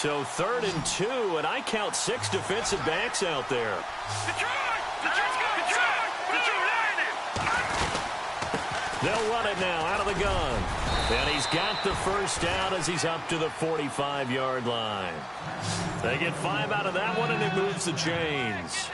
So 3rd and 2, and I count 6 defensive backs out there. They'll run it now out of the gun. And he's got the first down as he's up to the 45-yard line. They get 5 out of that one, and it moves the chains.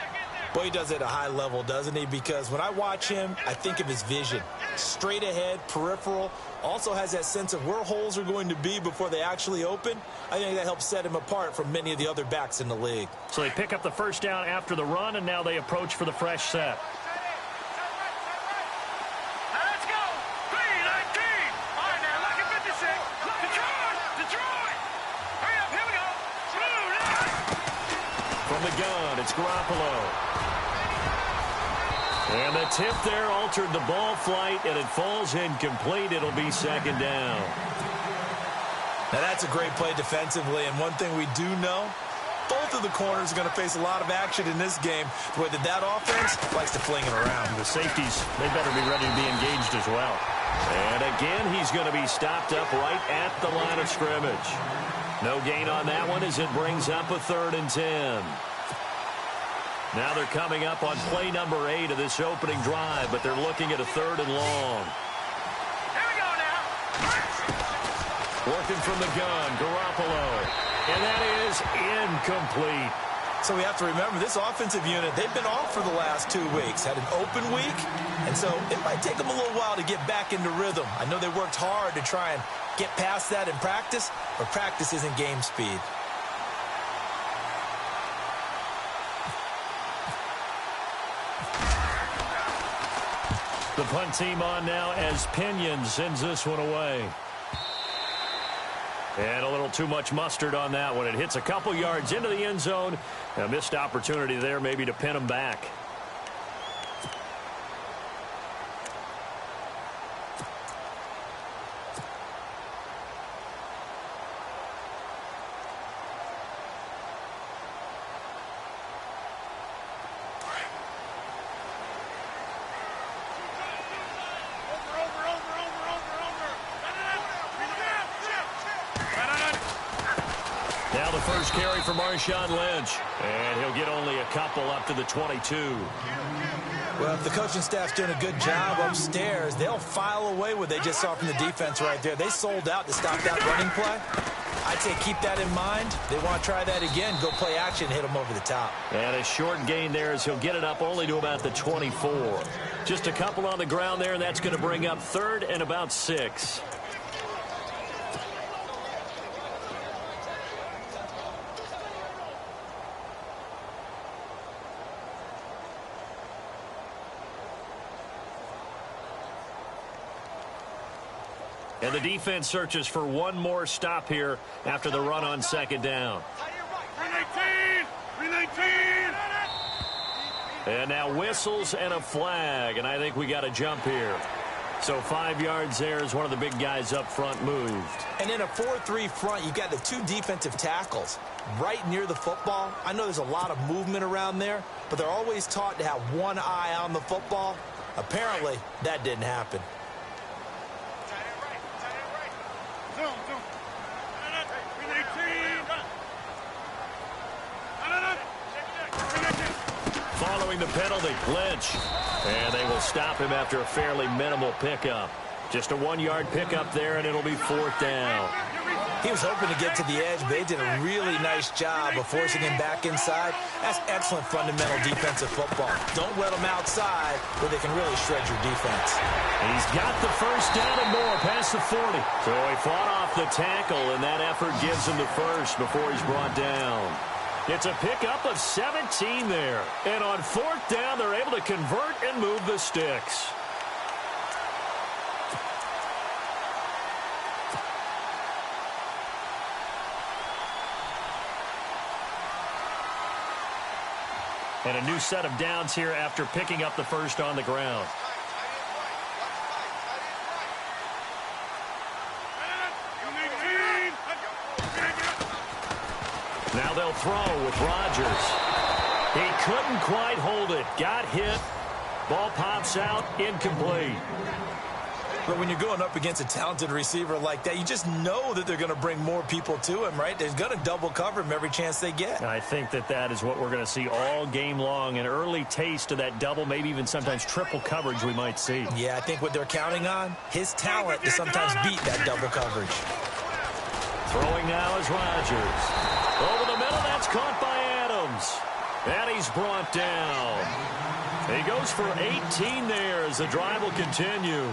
Boy, he does it at a high level, doesn't he? Because when I watch him, I think of his vision. Straight ahead, peripheral. Also has that sense of where holes are going to be before they actually open. I think that helps set him apart from many of the other backs in the league. So they pick up the first down after the run, and now they approach for the fresh set. From the gun, it's Garoppolo. And the tip there altered the ball flight, and it falls incomplete. It'll be 2nd down. Now, that's a great play defensively, and one thing we do know, both of the corners are going to face a lot of action in this game, the way that offense likes to fling it around. The safeties, they better be ready to be engaged as well. And again, he's going to be stopped up right at the line of scrimmage. No gain on that one as it brings up a 3rd and 10. Now they're coming up on play number 8 of this opening drive, but they're looking at a 3rd and long. Here we go now. Working from the gun, Garoppolo. And that is incomplete. So we have to remember, this offensive unit, they've been off for the last 2 weeks. Had an open week, and so it might take them a little while to get back into rhythm. I know they worked hard to try and get past that in practice, but practice isn't game speed. The punt team on now as Pinion sends this one away. And a little too much mustard on that one. It hits a couple yards into the end zone. A missed opportunity there maybe to pin them back. Now the first carry for Marshawn Lynch. And he'll get only a couple up to the 22. Well, if the coaching staff's doing a good job upstairs, they'll file away what they just saw from the defense right there. They sold out to stop that running play. I'd say keep that in mind. They want to try that again. Go play action, hit them over the top. And a short gain there as he'll get it up only to about the 24. Just a couple on the ground there, and that's going to bring up 3rd and about 6. And the defense searches for one more stop here after the run on 2nd down. 319! And now whistles and a flag, and I think we got a jump here. So 5 yards there as one of the big guys up front moved. And in a 4-3 front, you've got the 2 defensive tackles right near the football. I know there's a lot of movement around there, but they're always taught to have one eye on the football. Apparently, that didn't happen. Following the penalty, Lynch. And they will stop him after a fairly minimal pickup. Just a 1-yard pickup there, and it'll be 4th down. He was hoping to get to the edge, but they did a really nice job of forcing him back inside. That's excellent fundamental defensive football. Don't let them outside where they can really shred your defense. He's got the first down and more past the 40. So he fought off the tackle, and that effort gives him the first before he's brought down. It's a pickup of 17 there. And on 4th down, they're able to convert and move the sticks. And a new set of downs here after picking up the first on the ground. Now they'll throw with Rodgers. He couldn't quite hold it. Got hit. Ball pops out. Incomplete. But when you're going up against a talented receiver like that, you just know that they're going to bring more people to him, right? They're going to double cover him every chance they get. I think that is what we're going to see all game long, an early taste of that double, maybe even sometimes triple coverage we might see. Yeah, I think what they're counting on, his talent to sometimes beat that double coverage. Throwing now is Rodgers. Over the middle, that's caught by Adams. And he's brought down. He goes for 18 there as the drive will continue.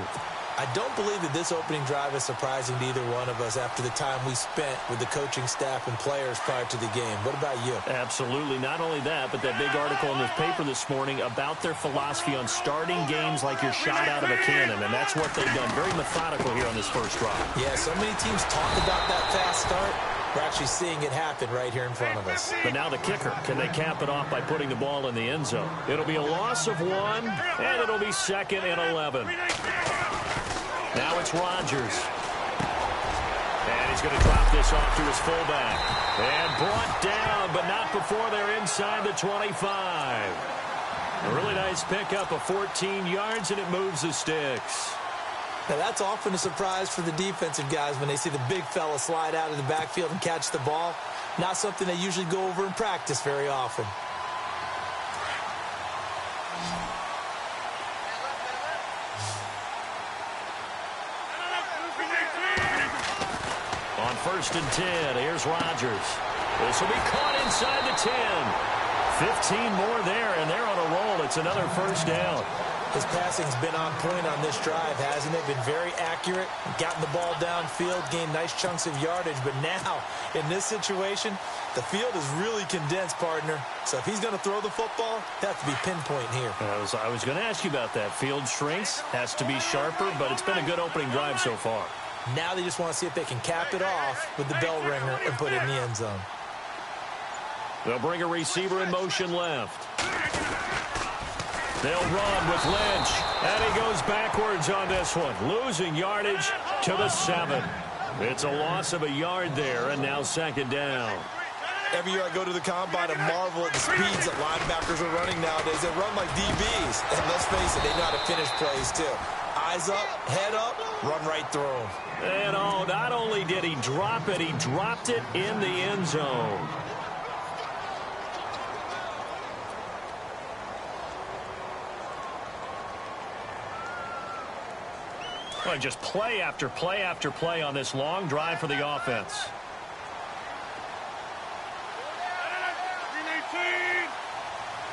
I don't believe that this opening drive is surprising to either one of us after the time we spent with the coaching staff and players prior to the game. What about you? Absolutely. Not only that, but that big article in the paper this morning about their philosophy on starting games like you're shot out of a cannon, and that's what they've done. Very methodical here on this first drive. Yeah, so many teams talk about that fast start. We're actually seeing it happen right here in front of us. But now the kicker. Can they cap it off by putting the ball in the end zone? It'll be a loss of 1, and it'll be 2nd and 11. Now it's Rodgers. And he's going to drop this off to his fullback. And brought down, but not before they're inside the 25. A really nice pickup of 14 yards, and it moves the sticks. Now, that's often a surprise for the defensive guys when they see the big fella slide out of the backfield and catch the ball. Not something they usually go over in practice very often. On 1st and 10, here's Rodgers. This will be caught inside the 10. 15 more there, and they're on a roll. It's another first down. His passing's been on point on this drive, hasn't it? Been very accurate, gotten the ball downfield, gained nice chunks of yardage. But now, in this situation, the field is really condensed, partner. So if he's going to throw the football, that has to be pinpoint here. I was going to ask you about that. Field shrinks, has to be sharper, but it's been a good opening drive so far. Now they just want to see if they can cap it off with the bell ringer and put it in the end zone. They'll bring a receiver in motion left. They'll run with Lynch, and he goes backwards on this one, losing yardage to the 7. It's a loss of a yard there, and now 2nd down. Every year I go to the combine and marvel at the speeds that linebackers are running nowadays. They run like DBs, and let's face it, they know how to finish plays too. Eyes up, head up, run right through them. And not only did he drop it, he dropped it in the end zone. Well, just play after play after play on this long drive for the offense.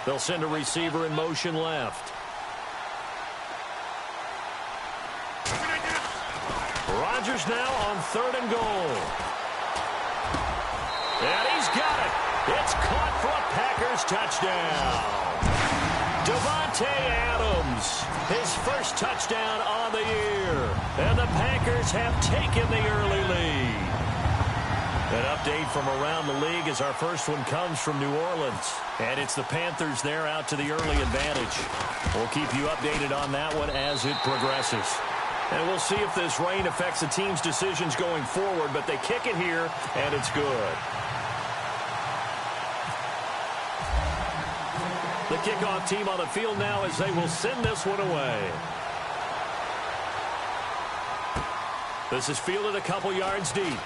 They'll send a receiver in motion left. Rodgers now on 3rd and goal. And he's got it. It's caught for a Packers touchdown. Davante Adams, his first touchdown on the year. And the Packers have taken the early lead. An update from around the league as our first one comes from New Orleans. And it's the Panthers there out to the early advantage. We'll keep you updated on that one as it progresses. And we'll see if this rain affects the team's decisions going forward, but they kick it here, and it's good. The kickoff team on the field now as they will send this one away. This is fielded a couple yards deep.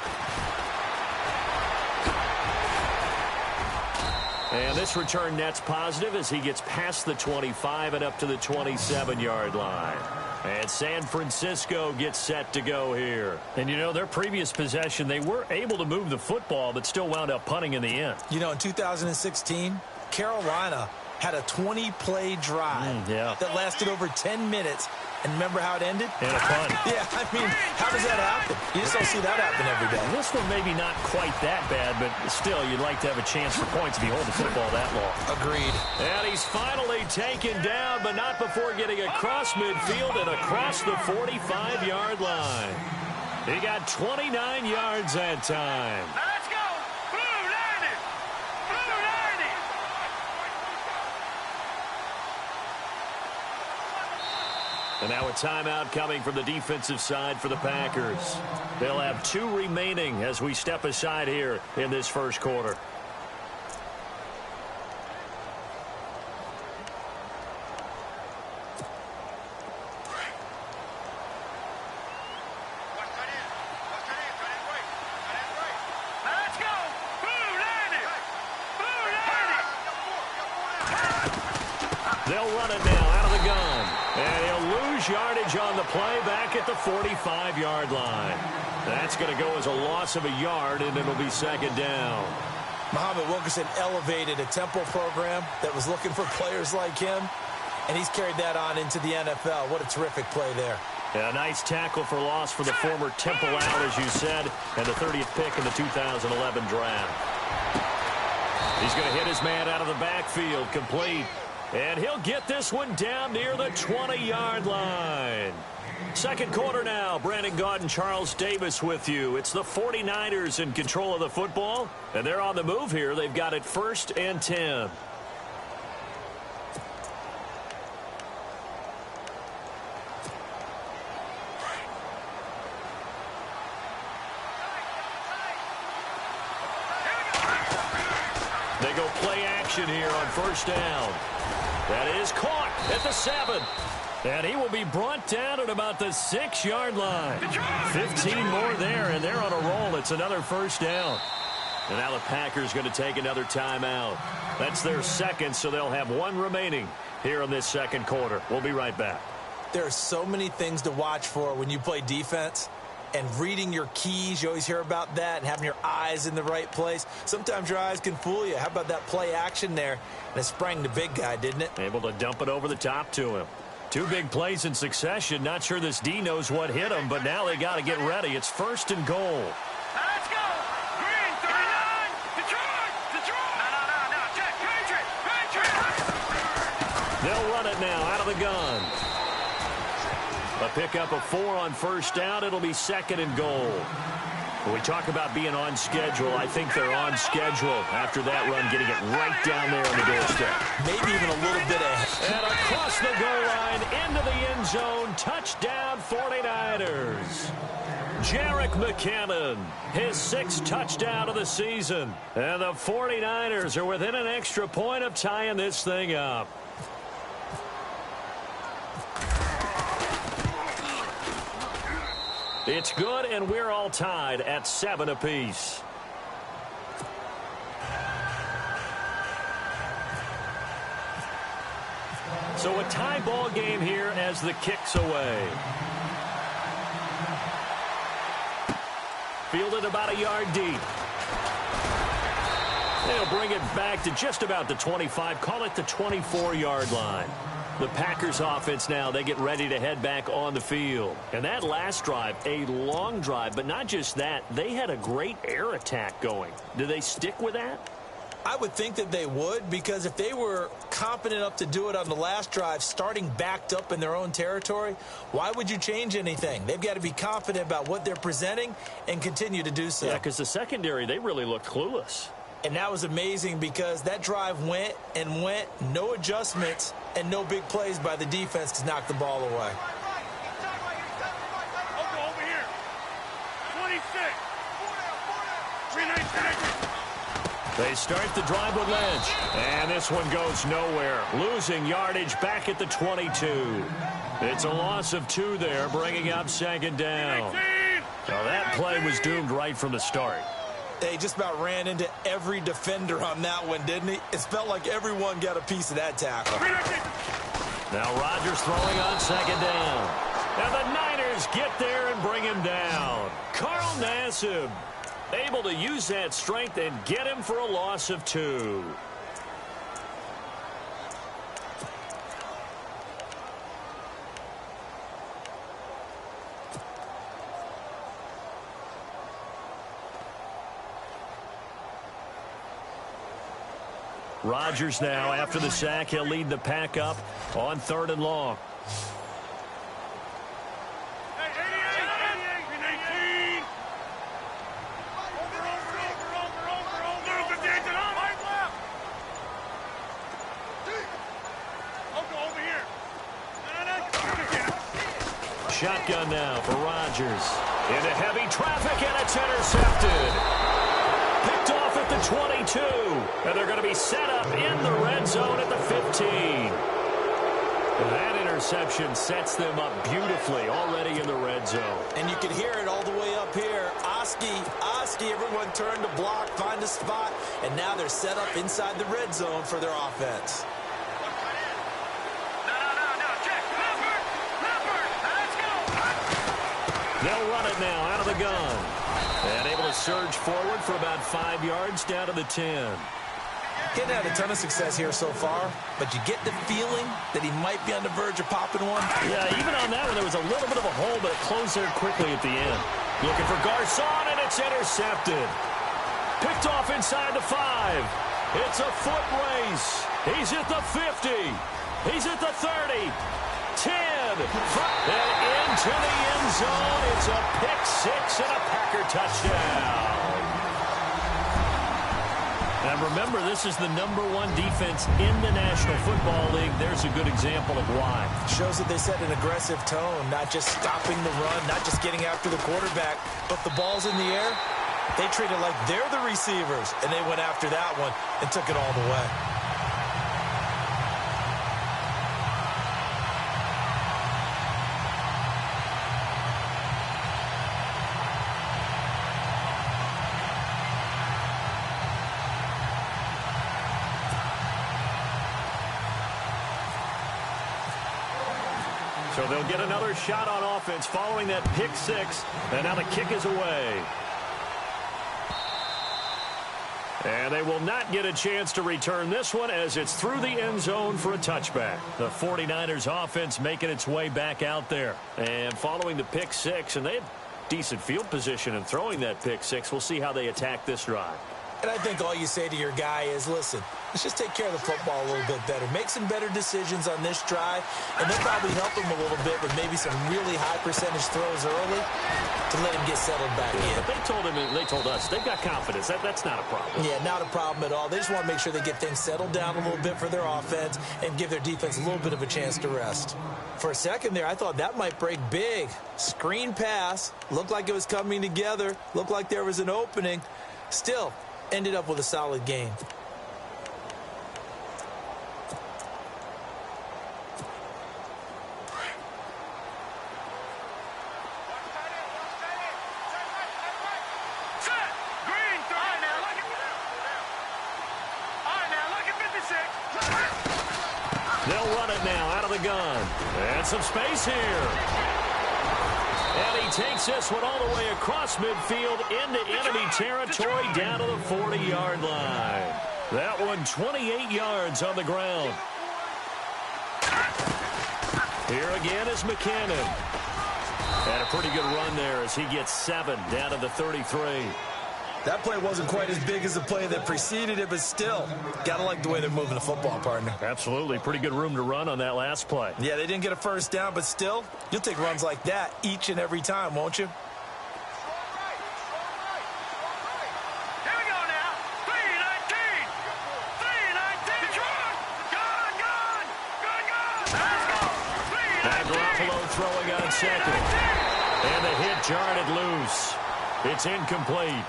And this return net's positive as he gets past the 25 and up to the 27-yard line. And San Francisco gets set to go here. And, you know, their previous possession, they were able to move the football, but still wound up punting in the end. You know, in 2016, Carolina had a 20-play drive that lasted over 10 minutes. And remember how it ended? And a punt. Yeah, I mean, how does that happen? You just don't see that happen every day. This one maybe not quite that bad, but still, you'd like to have a chance for points if you hold the football that long. Agreed. And he's finally taken down, but not before getting across midfield and across the 45-yard line. He got 29 yards that time. Let's go! Blue 90! Blue 90! And now a timeout coming from the defensive side for the Packers. They'll have 2 remaining as we step aside here in this first quarter. run it now out of the gun. And he'll lose yardage on the play back at the 45-yard line. That's going to go as a loss of a yard, and it'll be second down. Muhammad Wilkerson elevated a tempo program that was looking for players like him, and he's carried that on into the NFL. What a terrific play there. Yeah, a nice tackle for loss for the former Temple Owl, as you said, and the 30th pick in the 2011 draft. He's going to hit his man out of the backfield, complete. And he'll get this one down near the 20-yard line. Second quarter now. Brandon Gaudin, Charles Davis with you. It's the 49ers in control of the football, and they're on the move here. They've got it 1st and 10. They go play action here on 1st down. That is caught at the 7. And he will be brought down at about the 6-yard line. 15 more there, and they're on a roll. It's another 1st down. And now the Packers going to take another timeout. That's their second, so they'll have one remaining here in this second quarter. We'll be right back. There are so many things to watch for when you play defense. And reading your keys, you always hear about that, and having your eyes in the right place. Sometimes your eyes can fool you. How about that play action there? And it sprang the big guy, didn't it? Able to dump it over the top to him. 2 big plays in succession. Not sure this D knows what hit him, but now they got to get ready. It's 1st and goal. Let's go! Green, 39! Detroit! Detroit! No, check! Patriot! They'll run it now out of the gun. A pickup of 4 on 1st down. It'll be 2nd and goal. When we talk about being on schedule, I think they're on schedule after that run, getting it right down there on the doorstep. Maybe even a little bit ahead. And across the goal line, into the end zone, touchdown 49ers. Jerick McKinnon, his 6th touchdown of the season. And the 49ers are within an extra point of tying this thing up. It's good, and we're all tied at 7 apiece. So a tie ball game here as the kick's away. Fielded about a yard deep. They'll bring it back to just about the 25, call it the 24-yard line. The Packers offense now, they get ready to head back on the field. And that last drive, a long drive, but not just that, they had a great air attack going. Do they stick with that? I would think that they would, because if they were confident enough to do it on the last drive, starting backed up in their own territory, why would you change anything? They've got to be confident about what they're presenting and continue to do so. Yeah, because the secondary, they really looked clueless. And that was amazing because that drive went and went, no adjustments, and no big plays by the defense to knock the ball away. Over here. 26. 3-9. They start the drive with Lynch. And this one goes nowhere. Losing yardage back at the 22. It's a loss of 2 there, bringing up 2nd down. Now that play was doomed right from the start. They just about ran into every defender on that one, didn't he? It felt like everyone got a piece of that tackle. Now Rodgers throwing on 2nd down. And the Niners get there and bring him down. Carl Nassib able to use that strength and get him for a loss of 2. Rodgers now, after the sack, he'll lead the pack up on 3rd and long. Shotgun now for Rodgers. Into heavy traffic, and it's intercepted. Picked off at the 22. And they're going to be set up in the red zone at the 15. And that interception sets them up beautifully already in the red zone. And you can hear it all the way up here. Oski, everyone turned to block, find a spot, and now they're set up inside the red zone for their offense. They'll run it now out of the gun. And able to surge forward for about 5 yards down to the 10. He hadn't had a ton of success here so far, but you get the feeling that he might be on the verge of popping one. Yeah, even on that one, there was a little bit of a hole, but it closed there quickly at the end. Looking for Garcon, and it's intercepted. Picked off inside the 5. It's a foot race. He's at the 50. He's at the 30. 10. And into the end zone. It's a pick 6 and a Packer touchdown. And remember, this is the #1 defense in the National Football League. There's a good example of why. Shows that they set an aggressive tone, not just stopping the run, not just getting after the quarterback, but the ball's in the air. They treat it like they're the receivers, and they went after that one and took it all the way. So they'll get another shot on offense following that pick 6, and now the kick is away. And they will not get a chance to return this one as it's through the end zone for a touchback. The 49ers offense making its way back out there. And following the pick 6, and they have decent field position in throwing that pick 6. We'll see how they attack this drive. And I think all you say to your guy is, listen, let's just take care of the football a little bit better. Make some better decisions on this drive, and they'll probably help him a little bit with maybe some really high percentage throws early to let him get settled back in. But they told us they've got confidence. That's not a problem. Yeah, not a problem at all. They just want to make sure they get things settled down a little bit for their offense and give their defense a little bit of a chance to rest. For a second there, I thought that might break big. Screen pass. Looked like it was coming together. Looked like there was an opening. Still, ended up with a solid game. They'll run it now out of the gun. And some space here. And he takes this one all the way across midfield into enemy territory down to the 40-yard line. That one 28 yards on the ground. Here again is McKinnon. And a pretty good run there as he gets 7 down to the 33. That play wasn't quite as big as the play that preceded it, but still, gotta like the way they're moving the football, partner. Absolutely. Pretty good room to run on that last play. Yeah, they didn't get a first down, but still, you'll take runs like that each and every time, won't you? Here we go now. 3-19. 3-19. Detroit. Gone. Let's go. And Garoppolo throwing on second. And the hit jarred it loose. It's incomplete.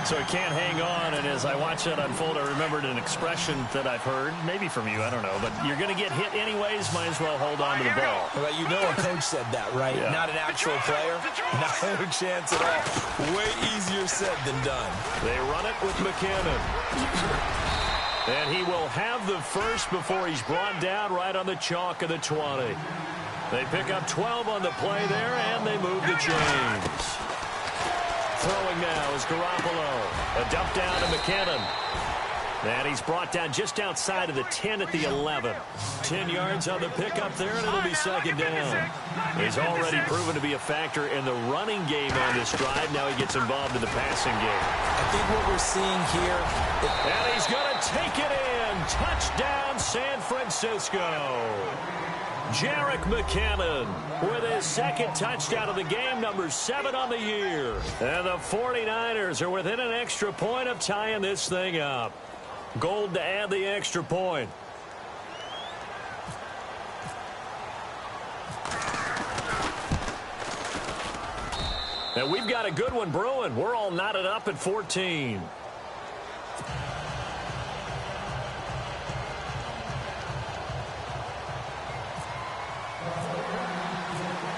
So he can't hang on, and as I watch that unfold, I remembered an expression that I've heard, maybe from you, I don't know, but you're going to get hit anyways, might as well hold on to the ball. Well, you know a coach said that, right? Yeah. Not an actual player. No chance at all. Way easier said than done. They run it with McKinnon. And he will have the first before he's brought down right on the chalk of the 20. They pick up 12 on the play there, and they move the chains. Throwing now is Garoppolo. A dump down to McKinnon. And he's brought down just outside of the 10 at the 11. 10 yards on the pickup there, and it'll be second down. He's already proven to be a factor in the running game on this drive. Now he gets involved in the passing game. I think what we're seeing here... And he's going to take it in. Touchdown, San Francisco. Jerick McKinnon with his second touchdown of the game, number 7 on the year. And the 49ers are within an extra point of tying this thing up. Gold to add the extra point. And we've got a good one brewing. We're all knotted up at 14.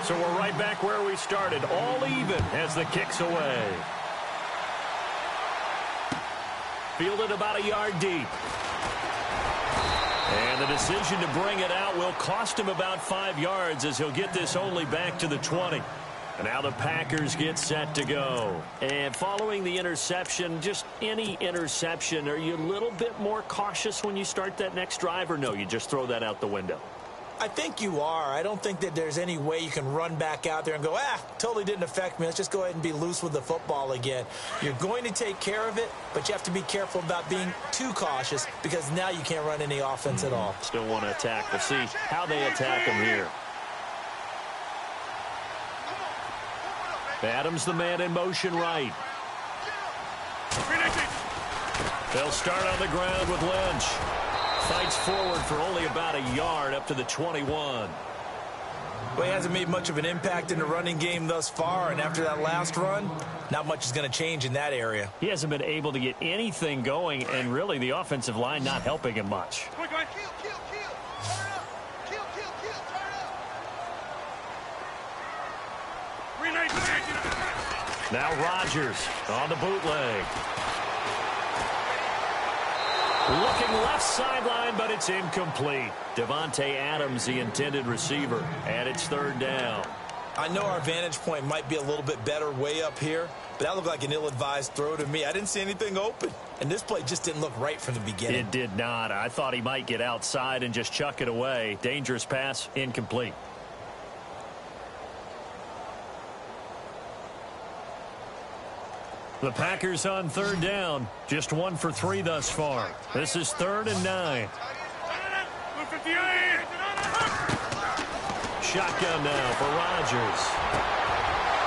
So we're right back where we started, all even as the kick's away. Fielded about a yard deep. And the decision to bring it out will cost him about 5 yards as he'll get this only back to the 20. And now the Packers get set to go. And following the interception, just any interception, are you a little bit more cautious when you start that next drive, or no, you just throw that out the window? I think you are. I don't think that there's any way you can run back out there and go, totally didn't affect me. Let's just go ahead and be loose with the football again. You're going to take care of it, but you have to be careful about being too cautious because now you can't run any offense at all. Still want to attack. We'll see how they attack him here. Adams, the man in motion right. They'll start on the ground with Lynch. Fights forward for only about a yard up to the 21. Well, he hasn't made much of an impact in the running game thus far, and after that last run, not much is going to change in that area. He hasn't been able to get anything going, and really the offensive line not helping him much. Now Rodgers on the bootleg. Looking left sideline, but it's incomplete. Devontae Adams, the intended receiver, and it's third down. I know our vantage point might be a little bit better way up here, but that looked like an ill-advised throw to me. I didn't see anything open, and this play just didn't look right from the beginning. It did not. I thought he might get outside and just chuck it away. Dangerous pass, incomplete. The Packers on third down. Just 1 for 3 thus far. This is 3rd and 9. Shotgun now for Rodgers.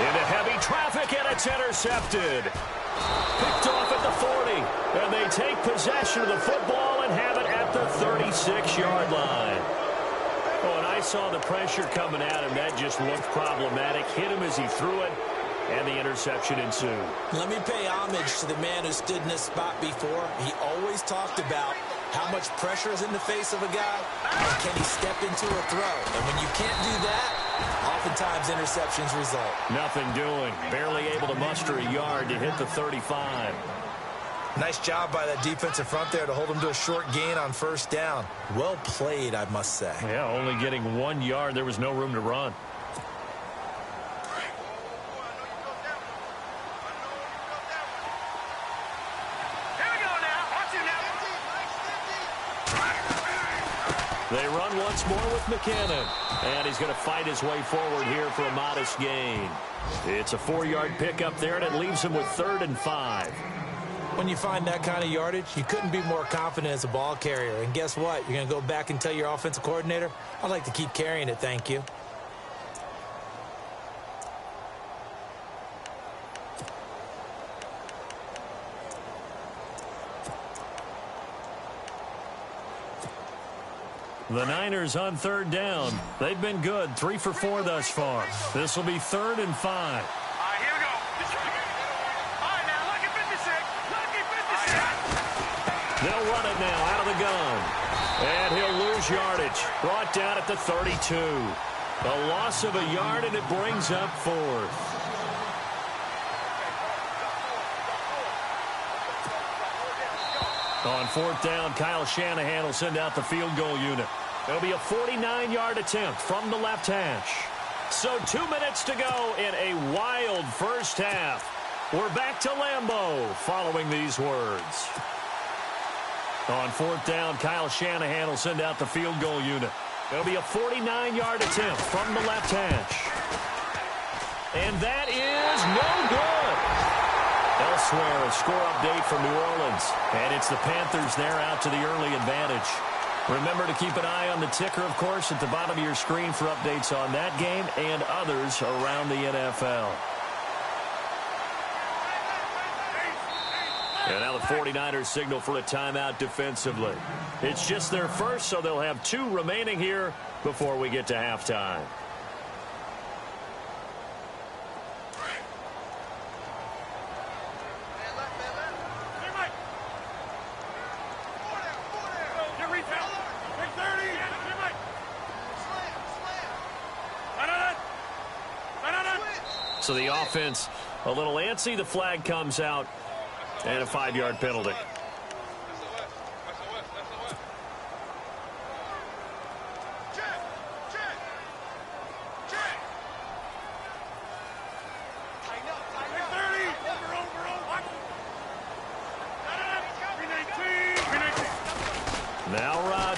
Into heavy traffic, and it's intercepted. Picked off at the 40. And they take possession of the football and have it at the 36-yard line. When I saw the pressure coming at him, that just looked problematic. Hit him as he threw it. And the interception ensued. Let me pay homage to the man who stood in this spot before. He always talked about how much pressure is in the face of a guy and can he step into a throw. And when you can't do that, oftentimes interceptions result. Nothing doing. Barely able to muster a yard to hit the 35. Nice job by that defensive front there to hold him to a short gain on first down. Well played, I must say. Yeah, only getting 1 yard. There was no room to run. They run once more with McKinnon. And he's going to fight his way forward here for a modest gain. It's a 4-yard pickup there, and it leaves him with 3rd and 5. When you find that kind of yardage, you couldn't be more confident as a ball carrier. And guess what? You're going to go back and tell your offensive coordinator, I'd like to keep carrying it, thank you. The Niners on third down. They've been good, 3 for 4 thus far. This will be 3rd and 5. All right, here we go. All right, now, lucky 56. Lucky 56. They'll run it now out of the gun. And he'll lose yardage. Brought down at the 32. A loss of a yard, and it brings up 4th. On 4th down, Kyle Shanahan will send out the field goal unit. It'll be a 49-yard attempt from the left hash. So 2 minutes to go in a wild first half. We're back to Lambeau following these words. On 4th down, Kyle Shanahan will send out the field goal unit. It'll be a 49-yard attempt from the left hash. And that is no good. Elsewhere, a score update from New Orleans. And it's the Panthers there out to the early advantage. Remember to keep an eye on the ticker, of course, at the bottom of your screen for updates on that game and others around the NFL. And now the 49ers signal for a timeout defensively. It's just their first, so they'll have 2 remaining here before we get to halftime. So the offense a little antsy. The flag comes out, and a 5-yard penalty.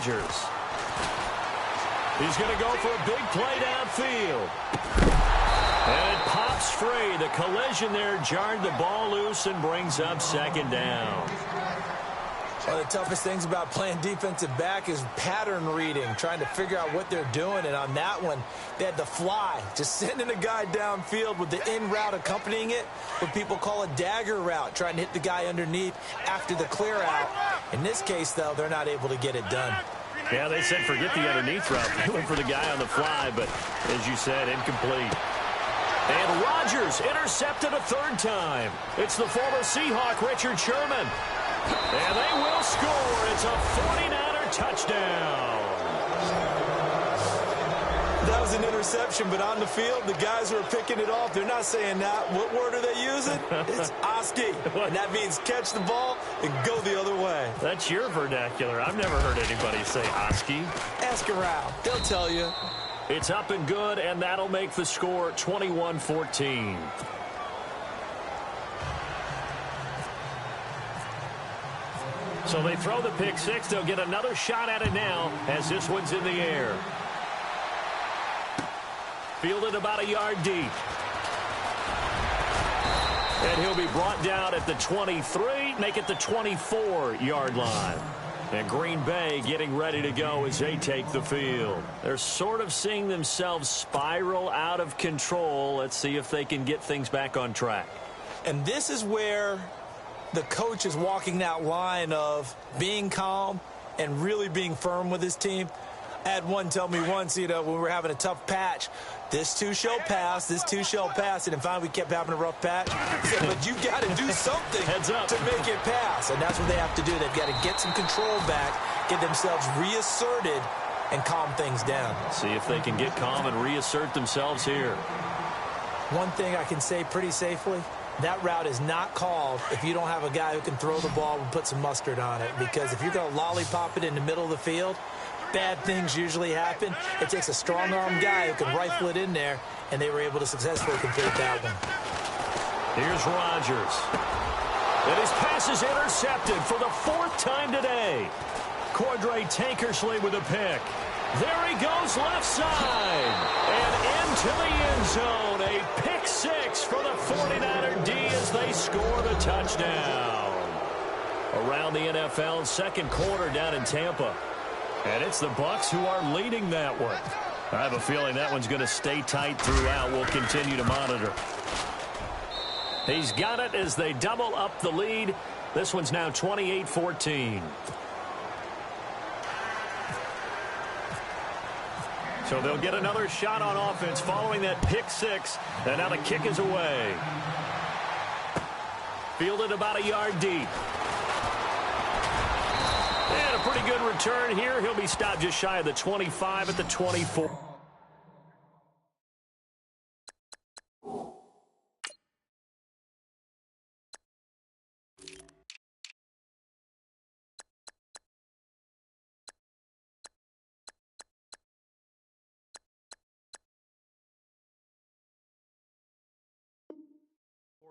Rodgers. He's going to go for a big play downfield. And it pops free. The collision there jarred the ball loose and brings up second down. One of the toughest things about playing defensive back is pattern reading, trying to figure out what they're doing. And on that one, they had the fly, just sending a guy downfield with the in route accompanying it, what people call a dagger route, trying to hit the guy underneath after the clear out. In this case, though, they're not able to get it done. Yeah, they said forget the underneath route. They went for the guy on the fly, but as you said, incomplete. And Rodgers intercepted a third time. It's the former Seahawk, Richard Sherman. And they will score. It's a 49er touchdown. That was an interception, but on the field, the guys who are picking it off, they're not saying that. What word are they using? It's Oski. And that means catch the ball and go the other way. That's your vernacular. I've never heard anybody say Oski. Ask around. They'll tell you. It's up and good, and that'll make the score 21-14. So they throw the pick six. They'll get another shot at it now as this one's in the air. Fielded about a yard deep. And he'll be brought down at the 23, make it the 24-yard line. And Green Bay getting ready to go as they take the field. They're sort of seeing themselves spiral out of control. Let's see if they can get things back on track. And this is where the coach is walking that line of being calm and really being firm with his team. I had one tell me once, when we were having a tough patch, this too shall pass, this too shall pass. And finally, we kept having a rough patch. He said, but you got to do something to make it pass. And that's what they have to do. They've got to get some control back, get themselves reasserted, and calm things down. See if they can get calm and reassert themselves here. One thing I can say pretty safely, that route is not called if you don't have a guy who can throw the ball and put some mustard on it. Because if you're going to lollipop it in the middle of the field, bad things usually happen. It takes a strong-arm guy who can rifle it in there, and they were able to successfully complete that one. Here's Rodgers. And his pass is intercepted for the fourth time today. Cordray Tankersley with a pick. There he goes left side. And into the end zone. A pick six for the 49er D as they score the touchdown. Around the NFL, second quarter down in Tampa. And it's the Bucs who are leading that one. I have a feeling that one's going to stay tight throughout. We'll continue to monitor. He's got it as they double up the lead. This one's now 28-14. So they'll get another shot on offense following that pick six. And now the kick is away. Fielded about a yard deep. And a pretty good return here. He'll be stopped just shy of the 25 at the 24.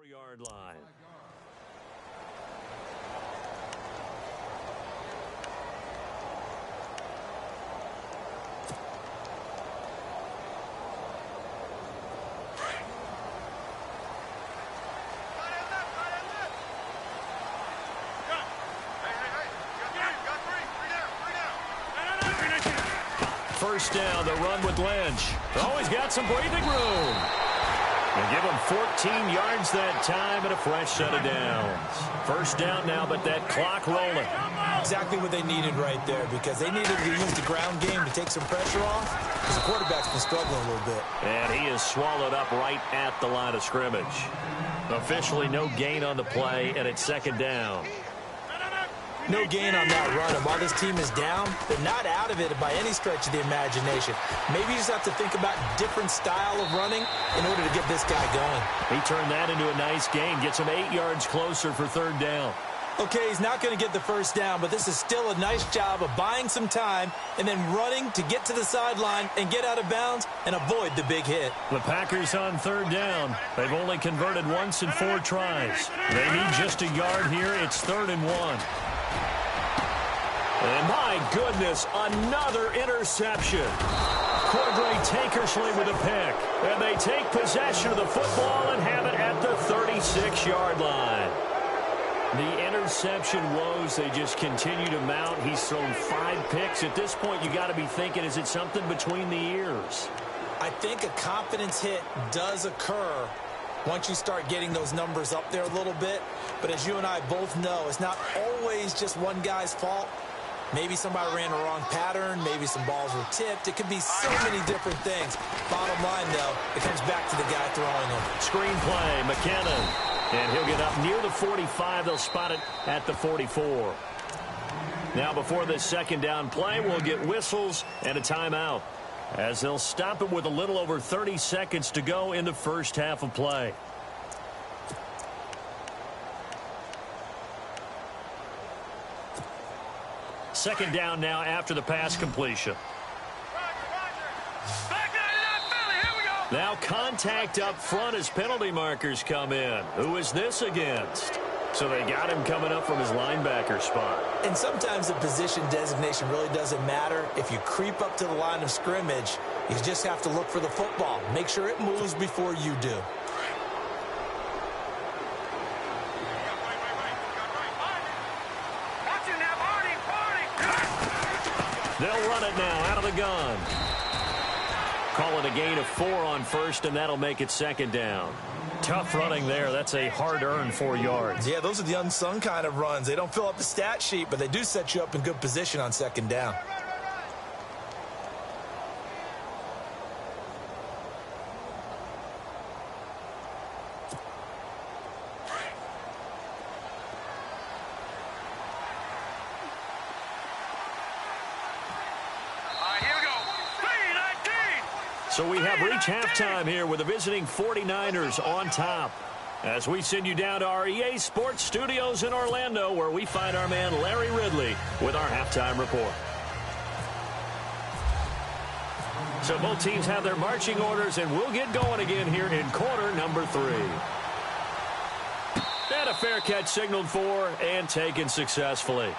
Yard line. First down, the run with Lynch. Always got some breathing room. And give them 14 yards that time and a fresh set of downs. First down now, but that clock rolling. Exactly what they needed right there, because they needed to use the ground game to take some pressure off, because the quarterback's been struggling a little bit. And he is swallowed up right at the line of scrimmage. Officially no gain on the play, and it's second down. No gain on that run. And while this team is down, they're not out of it by any stretch of the imagination. Maybe you just have to think about different style of running in order to get this guy going. He turned that into a nice gain. Gets him 8 yards closer for third down. Okay, he's not going to get the first down, but this is still a nice job of buying some time and then running to get to the sideline and get out of bounds and avoid the big hit. The Packers on third down. They've only converted once in 4 tries. They need just a yard here. It's 3rd and 1. And my goodness, another interception. Cordray Tankersley with a pick. And they take possession of the football and have it at the 36-yard line. The interception woes, they just continue to mount. He's thrown 5 picks. At this point, you got to be thinking, is it something between the ears? I think a confidence hit does occur once you start getting those numbers up there a little bit. But as you and I both know, it's not always just one guy's fault. Maybe somebody ran the wrong pattern. Maybe some balls were tipped. It could be so many different things. Bottom line, though, it comes back to the guy throwing them. Screenplay, McKinnon. And he'll get up near the 45. They'll spot it at the 44. Now, before this second down play, we'll get whistles and a timeout, as they'll stop it with a little over 30 seconds to go in the first half of play. Second down now after the pass completion. Now contact up front as penalty markers come in. Who is this against? So they got him coming up from his linebacker spot. And sometimes the position designation really doesn't matter. If you creep up to the line of scrimmage, you just have to look for the football. Make sure it moves before you do. They'll run it now out of the gun. Call it a gain of 4 on first, and that'll make it second down. Tough running there. That's a hard-earned 4 yards. Yeah, those are the unsung kind of runs. They don't fill up the stat sheet, but they do set you up in good position on second down. So we have reached halftime here with the visiting 49ers on top, as we send you down to our EA Sports Studios in Orlando, where we find our man Larry Ridley with our halftime report. So both teams have their marching orders, and we'll get going again here in quarter number 3. And a fair catch signaled for and taken successfully.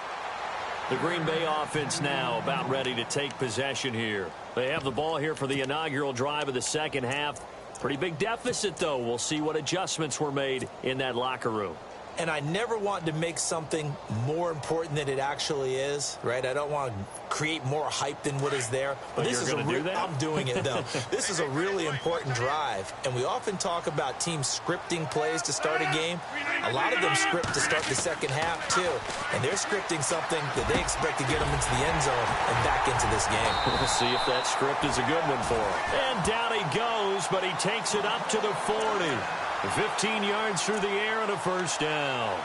The Green Bay offense now about ready to take possession here. They have the ball here for the inaugural drive of the second half. Pretty big deficit, though. We'll see what adjustments were made in that locker room. And I never want to make something more important than it actually is, right? I don't want to create more hype than what is there. But this is I'm doing it, though. This is a really important drive. And we often talk about teams scripting plays to start a game. A lot of them script to start the second half, too. And they're scripting something that they expect to get them into the end zone and back into this game. We'll see if that script is a good one for him. And down he goes, but he takes it up to the 40. 15 yards through the air and a first down.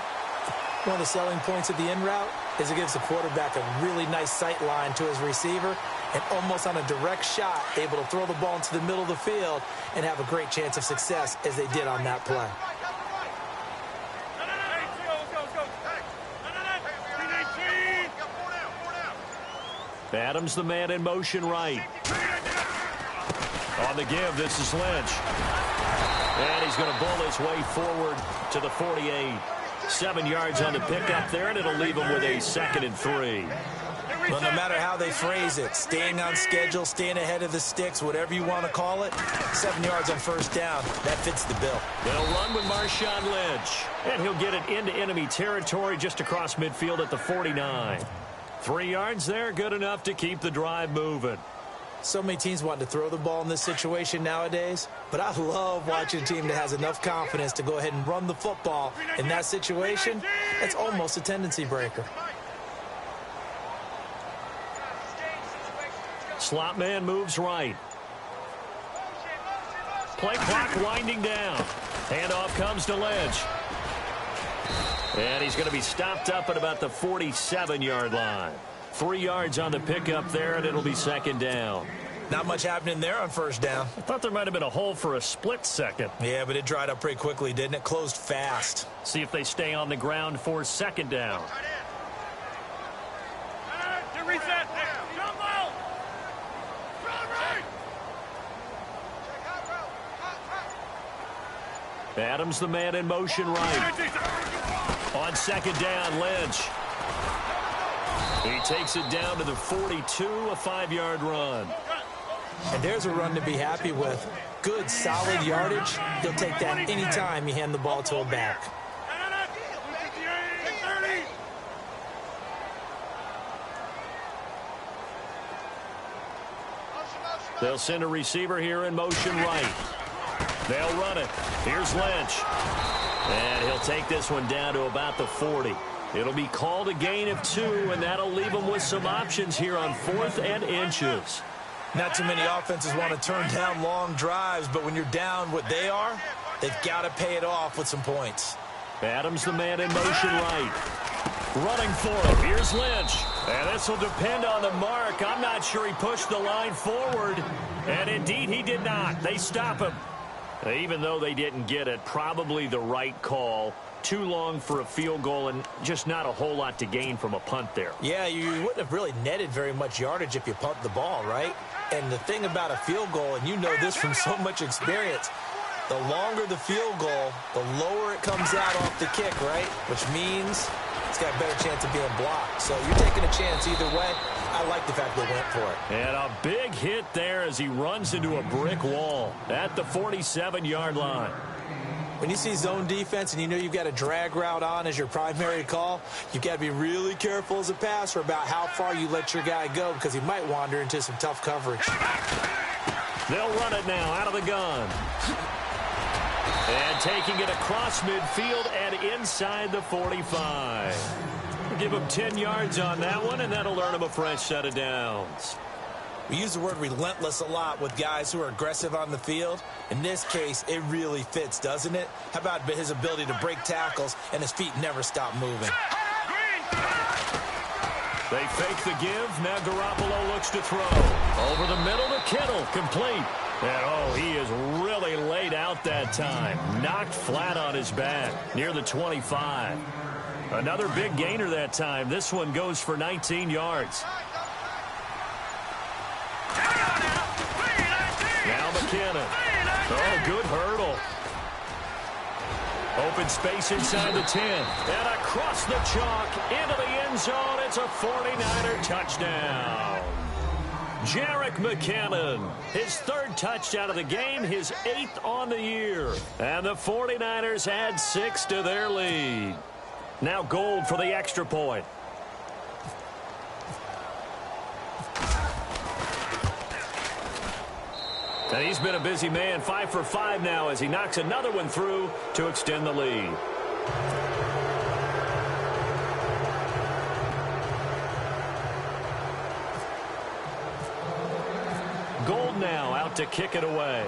One of the selling points of the in route is it gives the quarterback a really nice sight line to his receiver, and almost on a direct shot, able to throw the ball into the middle of the field and have a great chance of success as they did on that play. Adams, the man in motion right. On the give, this is Lynch. And he's going to bull his way forward to the 48. 7 yards on the pickup there, and it'll leave him with a 2nd and 3. Well, no matter how they phrase it, staying on schedule, staying ahead of the sticks, whatever you want to call it, 7 yards on first down, that fits the bill. They'll run with Marshawn Lynch, and he'll get it into enemy territory just across midfield at the 49. 3 yards there, good enough to keep the drive moving. So many teams want to throw the ball in this situation nowadays, but I love watching a team that has enough confidence to go ahead and run the football. In that situation, it's almost a tendency breaker. Slot man moves right. Play clock winding down. Handoff comes to Lynch. And he's going to be stopped up at about the 47-yard line. 3 yards on the pickup there, and it'll be second down. Not much happening there on first down. I thought there might have been a hole for a split second. Yeah, but it dried up pretty quickly, didn't it? Closed fast. See if they stay on the ground for second down. Adams, the man in motion right. On second down, Lynch. He takes it down to the 42, a 5-yard run. And there's a run to be happy with. Good, solid yardage. He'll take that anytime you hand the ball to a back. They'll send a receiver here in motion right. They'll run it. Here's Lynch. And he'll take this one down to about the 40. It'll be called a gain of 2, and that'll leave them with some options here on 4th and inches. Not too many offenses want to turn down long drives, but when you're down what they are, they've got to pay it off with some points. Adams the man in motion right. Running for it. Here's Lynch. And this will depend on the mark. I'm not sure he pushed the line forward. And indeed, he did not. They stop him. Even though they didn't get it, probably the right call. Too long for a field goal and just not a whole lot to gain from a punt there. Yeah, you wouldn't have really netted very much yardage if you pumped the ball, right? And the thing about a field goal, and you know this from so much experience, the longer the field goal, the lower it comes out off the kick, right? Which means it's got a better chance of being blocked. So you're taking a chance either way. I like the fact they went for it. And a big hit there as he runs into a brick wall at the 47-yard line. When you see zone defense and you know you've got a drag route on as your primary call, you've got to be really careful as a passer about how far you let your guy go because he might wander into some tough coverage. They'll run it now out of the gun. And taking it across midfield and inside the 45. We'll give him 10 yards on that one, and that'll earn him a fresh set of downs. We use the word relentless a lot with guys who are aggressive on the field. In this case, it really fits, doesn't it? How about his ability to break tackles and his feet never stop moving? They fake the give. Now Garoppolo looks to throw. Over the middle to Kittle. Complete. And, oh, he is really laid out that time. Knocked flat on his back near the 25. Another big gainer that time. This one goes for 19 yards. Now McKinnon. Oh, good hurdle. Open space inside the 10. And across the chalk into the end zone. It's a 49er touchdown. Jerick McKinnon, his 3rd touchdown of the game, his 8th on the year. And the 49ers add 6 to their lead. Now Gold for the extra point. And he's been a busy man, 5 for 5 now as he knocks another one through to extend the lead. Gold now out to kick it away.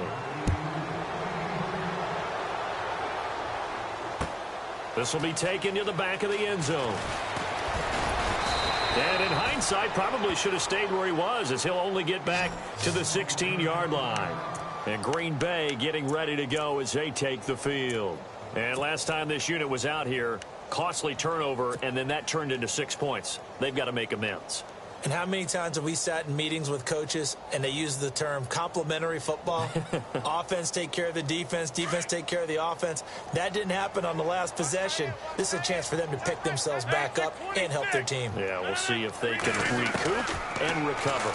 This will be taken to the back of the end zone. And in hindsight, probably should have stayed where he was as he'll only get back to the 16-yard line. And Green Bay getting ready to go as they take the field. And last time this unit was out here, costly turnover, and then that turned into 6 points. They've got to make amends. And how many times have we sat in meetings with coaches and they use the term complementary football? Offense take care of the defense, defense take care of the offense. That didn't happen on the last possession. This is a chance for them to pick themselves back up and help their team. Yeah, we'll see if they can recoup and recover.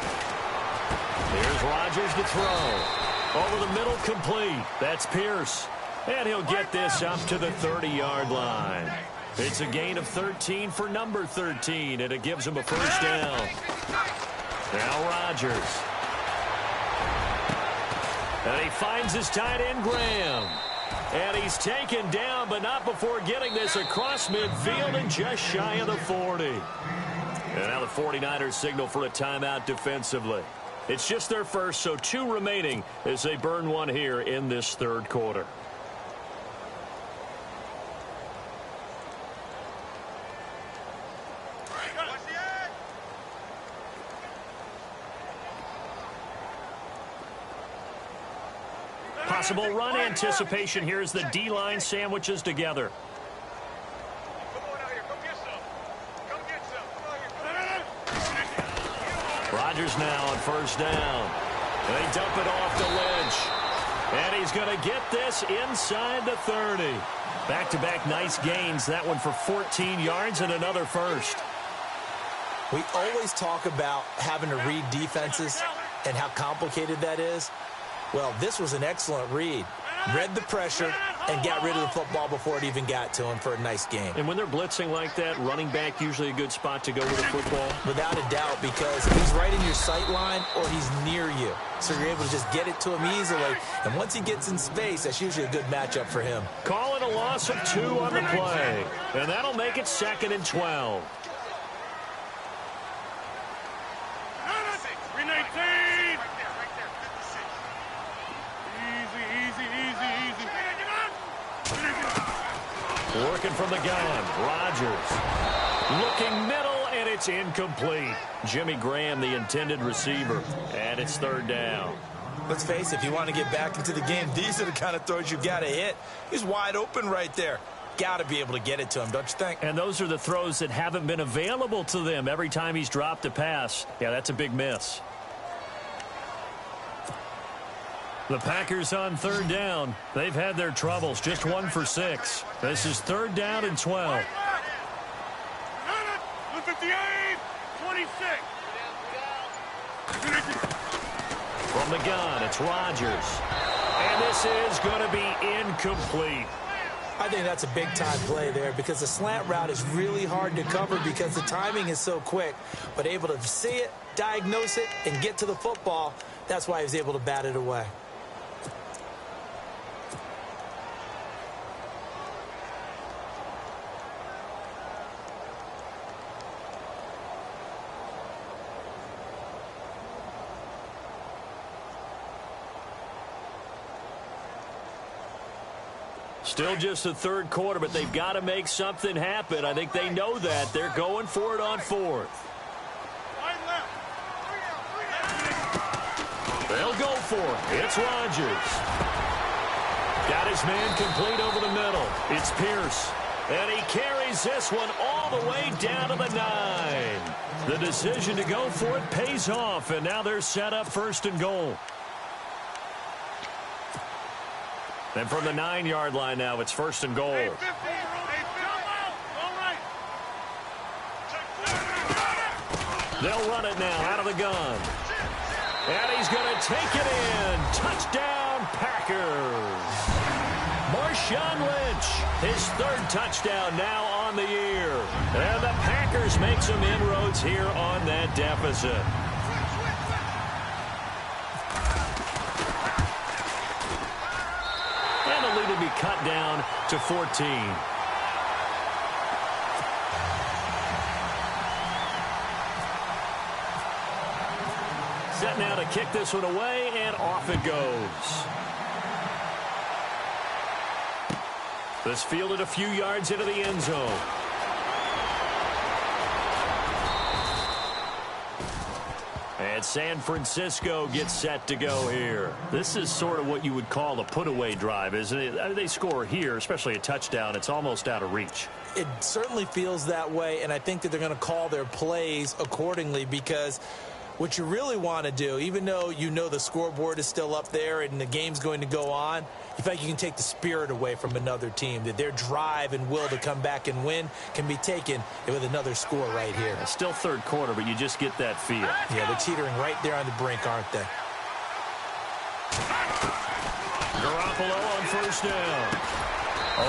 Here's Rodgers to throw. Over the middle, complete. That's Pierce. And he'll get this up to the 30-yard line. It's a gain of 13 for number 13, and it gives him a first down. Now Rodgers. And he finds his tight end, Graham. And he's taken down, but not before getting this across midfield and just shy of the 40. And now the 49ers signal for a timeout defensively. It's just their first, so 2 remaining as they burn one here in this 3rd quarter. Possible run anticipation here as the D-line sandwiches together. Rodgers now on first down. They dump it off to Lynch. And he's going to get this inside the 30. Back-to-back nice gains. That one for 14 yards and another first. We always talk about having to read defenses and how complicated that is. Well, this was an excellent read. Read the pressure and got rid of the football before it even got to him for a nice game. And when they're blitzing like that, running back usually a good spot to go with the football? Without a doubt, because he's right in your sight line or he's near you. So you're able to just get it to him easily. And once he gets in space, that's usually a good matchup for him. Call it a loss of 2 on the play. And that'll make it 2nd and 12. 319. Easy. Working from the gun, Rodgers. Looking middle, and it's incomplete. Jimmy Graham, the intended receiver, and it's 3rd down. Let's face it, if you want to get back into the game, these are the kind of throws you got to hit. He's wide open right there. Got to be able to get it to him, don't you think? And those are the throws that haven't been available to them every time he's dropped a pass. Yeah, that's a big miss. The Packers on 3rd down. They've had their troubles, just 1 for 6. This is 3rd down and 12. 158, 26. From the gun, it's Rodgers. And this is going to be incomplete. I think that's a big-time play there because the slant route is really hard to cover because the timing is so quick. But able to see it, diagnose it, and get to the football, that's why he was able to bat it away. Still just the 3rd quarter, but they've got to make something happen. I think they know that. They're going for it on 4th. They'll go for it. It's Rodgers. Got his man complete over the middle. It's Pierce. And he carries this one all the way down to the 9. The decision to go for it pays off, and now they're set up 1st and goal. And from the 9-yard line now, it's 1st and goal. They'll run it now out of the gun. And he's going to take it in. Touchdown, Packers. Marshawn Lynch, his 3rd touchdown now on the year. And the Packers make some inroads here on that deficit. And the lead will be cut down to 14. Set now to kick this one away, and off it goes. This fielded a few yards into the end zone. And San Francisco gets set to go here. This is sort of what you would call a put-away drive, isn't it? I mean, they score here, especially a touchdown. It's almost out of reach. It certainly feels that way, and I think that they're going to call their plays accordingly because what you really want to do, even though you know the scoreboard is still up there and the game's going to go on, you feel like you can take the spirit away from another team, that their drive and will to come back and win can be taken with another score right here. Still 3rd quarter, but you just get that feel. Yeah, they're teetering right there on the brink, aren't they? Garoppolo on 1st down.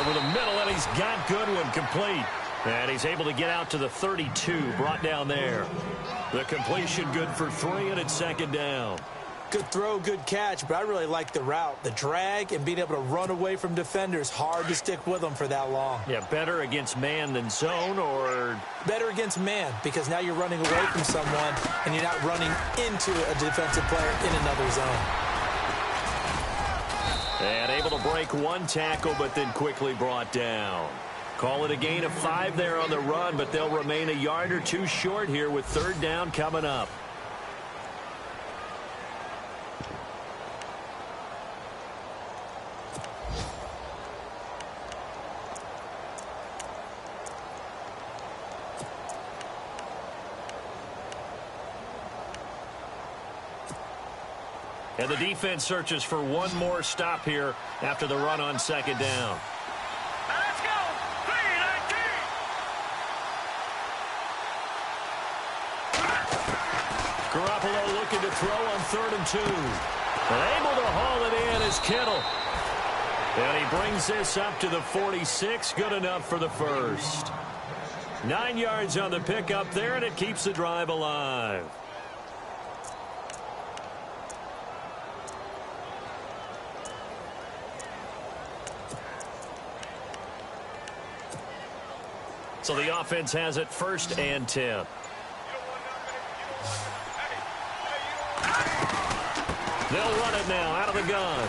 Over the middle, and he's got Goodwin complete. And he's able to get out to the 32, brought down there. The completion good for 3, and it's 2nd down. Good throw, good catch, but I really like the route. The drag and being able to run away from defenders, hard to stick with them for that long. Yeah, better against man than zone, or? Better against man, because now you're running away from someone, and you're not running into a defensive player in another zone. And able to break 1 tackle, but then quickly brought down. Call it a gain of 5 there on the run, but they'll remain a yard or 2 short here with 3rd down coming up. And the defense searches for one more stop here after the run on 2nd down. Let's go. 319. Garoppolo looking to throw on 3rd and 2. And able to haul it in is Kittle. And he brings this up to the 46. Good enough for the first. 9 yards on the pickup there, and it keeps the drive alive. So the offense has it 1st and 10. They'll run it now out of the gun.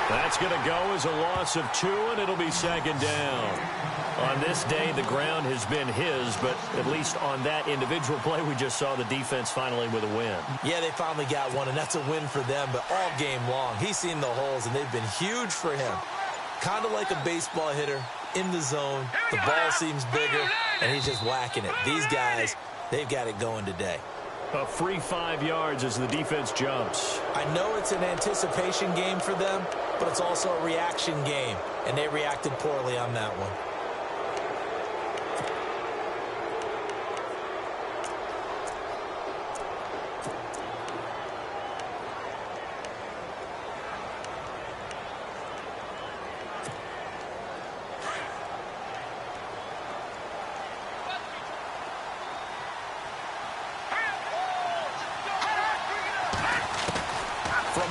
That's going to go as a loss of 2, and it'll be 2nd down. On this day, the ground has been his, but at least on that individual play, we just saw the defense finally with a win. Yeah, they finally got one, and that's a win for them, but all game long, he's seen the holes, and they've been huge for him. Kind of like a baseball hitter in the zone. The ball seems bigger, and he's just whacking it. These guys, they've got it going today. A free 5 yards as the defense jumps. I know it's an anticipation game for them, but it's also a reaction game, and they reacted poorly on that one.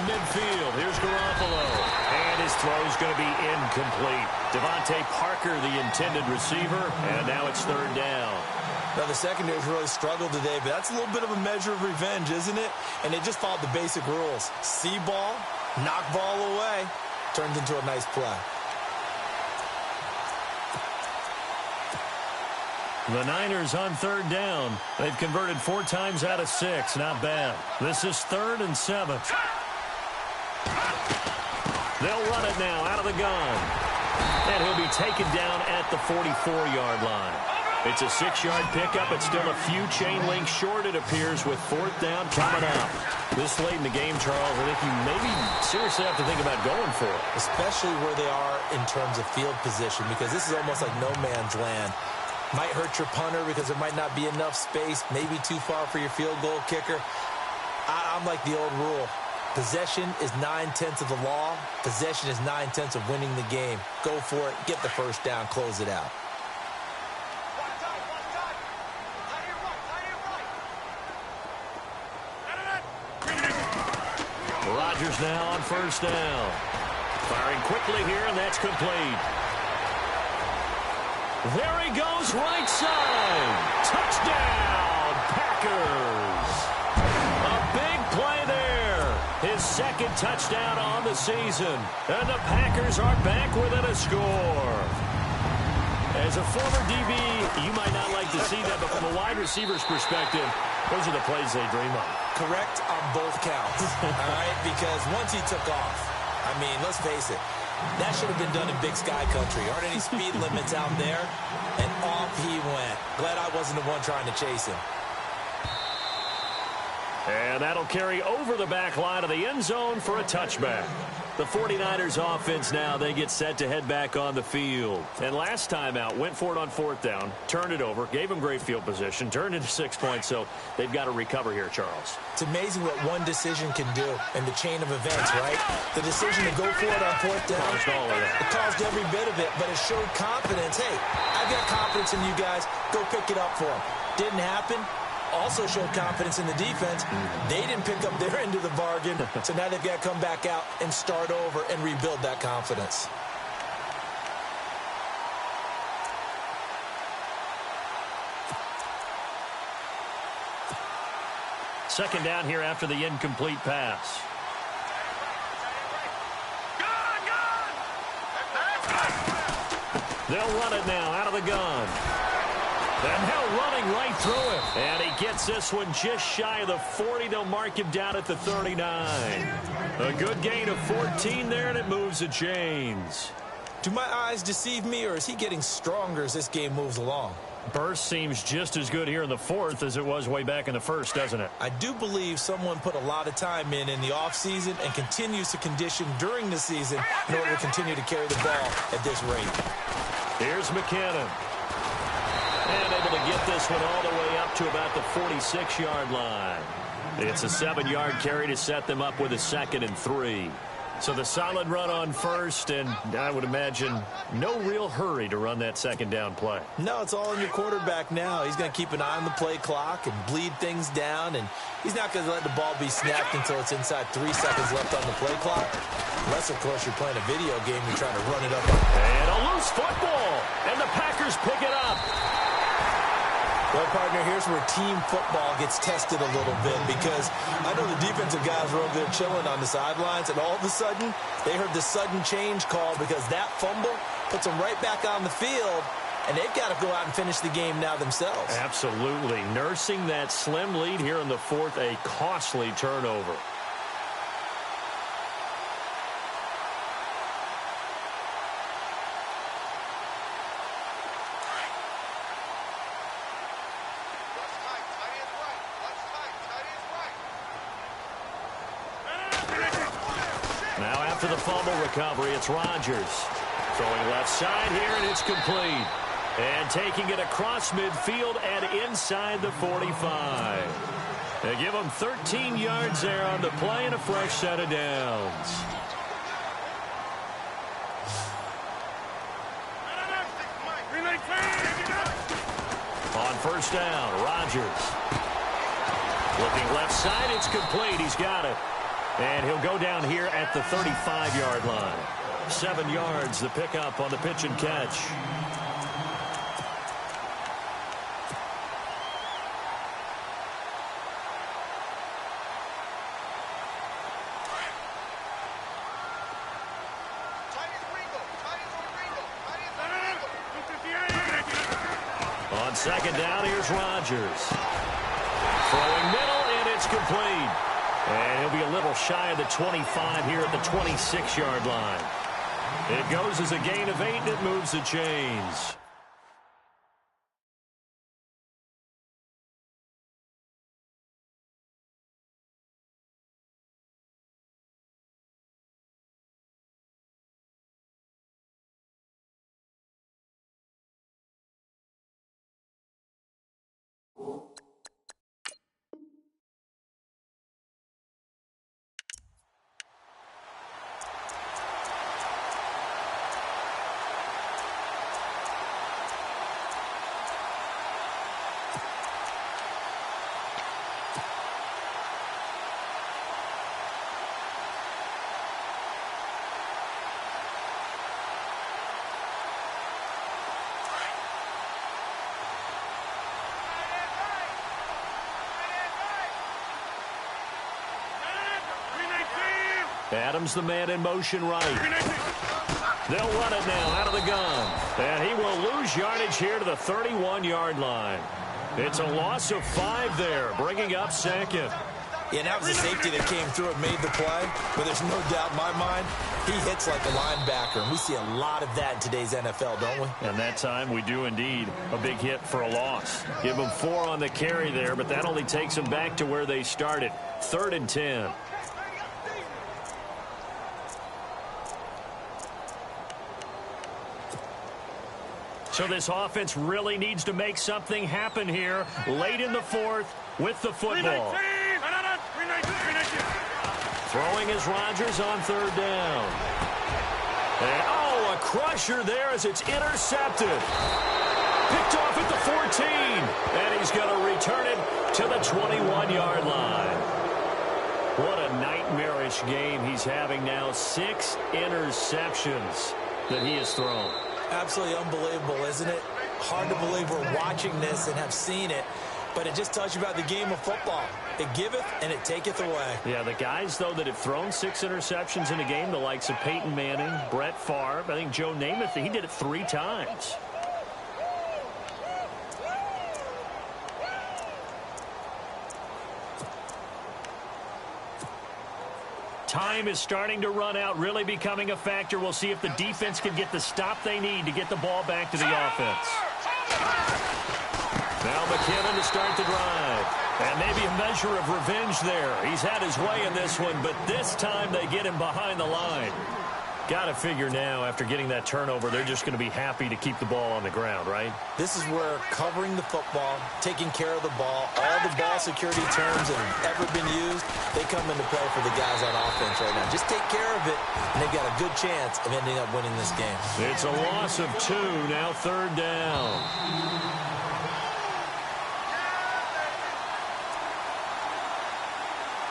Midfield, here's Garoppolo, and his throw is going to be incomplete. Devontae Parker, the intended receiver, and now it's 3rd down. Now, the secondary's really struggled today, but that's a little bit of a measure of revenge, isn't it? And they just followed the basic rules. See ball, knock ball away, turns into a nice play. The Niners on 3rd down. They've converted 4 times out of 6. Not bad. This is 3rd and 7. They'll run it now out of the gun. And he'll be taken down at the 44-yard line. It's a 6-yard pickup. It's still a few chain links short, it appears, with 4th down coming up. This late in the game, Charles, I think you maybe seriously have to think about going for it. Especially where they are in terms of field position, because this is almost like no man's land. Might hurt your punter because there might not be enough space, maybe too far for your field goal kicker. I'm like the old rule. Possession is 9/10 of the law. Possession is 9/10 of winning the game. Go for it. Get the first down. Close it out. Rodgers now on 1st down. Firing quickly here, and that's complete. There he goes, right side. Touchdown, Packers. A big play there. His 2nd touchdown on the season. And the Packers are back within a score. As a former DB, you might not like to see that, but from a wide receiver's perspective, those are the plays they dream of. Correct on both counts, all right? Because once he took off, I mean, let's face it, that should have been done in Big Sky Country. Aren't any speed limits out there? And off he went. Glad I wasn't the one trying to chase him. And that'll carry over the back line of the end zone for a touchback. The 49ers offense now, they get set to head back on the field. And last time out, went for it on 4th down, turned it over, gave them great field position, turned into 6 points, so they've got to recover here, Charles. It's amazing what one decision can do in the chain of events, right? The decision to go for it on 4th down, Caused all of that. It caused every bit of it, but it showed confidence. Hey, I've got confidence in you guys. Go pick it up for them. Didn't happen. Also showed confidence in the defense. They didn't pick up their end of the bargain, so now they've got to come back out and start over and rebuild that confidence. Second down here after the incomplete pass. They'll run it now out of the gun. And now running right through him. And he gets this one just shy of the 40. They'll mark him down at the 39. A good gain of 14 there, and it moves the chains. Do my eyes deceive me, or is he getting stronger as this game moves along? Burst seems just as good here in the 4th as it was way back in the 1st, doesn't it? I do believe someone put a lot of time in the offseason and continues to condition during the season in order to continue to carry the ball at this rate. Here's McKinnon. And able to get this one all the way up to about the 46-yard line. It's a 7-yard carry to set them up with a 2nd and 3. So the solid run on first, and I would imagine no real hurry to run that 2nd down play. No, it's all on your quarterback now. He's going to keep an eye on the play clock and bleed things down, and he's not going to let the ball be snapped until it's inside 3 seconds left on the play clock. Unless, of course, you're playing a video game, you're trying to run it up. And a loose football, and the Packers pick it up. Well, partner, here's where team football gets tested a little bit, because I know the defensive guys were over there chilling on the sidelines, and all of a sudden, they heard the sudden change call because that fumble puts them right back on the field, and they've got to go out and finish the game now themselves. Absolutely. Nursing that slim lead here in the 4th, a costly turnover. Now after the fumble recovery, it's Rodgers. Throwing left side here, and it's complete. And taking it across midfield and inside the 45. They give him 13 yards there on the play and a fresh set of downs. On first down, Rodgers. Looking left side, it's complete. He's got it. And he'll go down here at the 35-yard line. 7 yards, the pickup on the pitch and catch. On second down, here's Rodgers. Throwing middle, and it's complete. And he'll be a little shy of the 25 here at the 26-yard line. It goes as a gain of 8, and it moves the chains. Adams, the man in motion right. They'll run it now out of the gun. And he will lose yardage here to the 31-yard line. It's a loss of 5 there, bringing up 2nd. Yeah, that was a safety that came through and made the play. But there's no doubt in my mind, he hits like a linebacker. And we see a lot of that in today's NFL, don't we? And that time we do indeed. A big hit for a loss. Give them 4 on the carry there, but that only takes them back to where they started. 3rd and 10. So this offense really needs to make something happen here late in the 4th with the football. Throwing is Rodgers on 3rd down. And, oh, a crusher there as it's intercepted. Picked off at the 14. And he's going to return it to the 21-yard line. What a nightmarish game he's having now. 6 interceptions that he has thrown. Absolutely unbelievable, isn't it? Hard to believe we're watching this and have seen it, but it just tells you about the game of football. It giveth and it taketh away. Yeah, the guys, though, that have thrown 6 interceptions in a game, the likes of Peyton Manning, Brett Favre, I think Joe Namath, he did it 3 times. Time is starting to run out, really becoming a factor. We'll see if the defense can get the stop they need to get the ball back to the offense. Now McKinnon to start the drive. And maybe a measure of revenge there. He's had his way in this one, but this time they get him behind the line. Got to figure now, after getting that turnover, they're just going to be happy to keep the ball on the ground, right? This is where covering the football, taking care of the ball, all the ball security terms that have ever been used, they come into play for the guys on offense right now. Just take care of it, and they've got a good chance of ending up winning this game. It's a loss of 2, now 3rd down.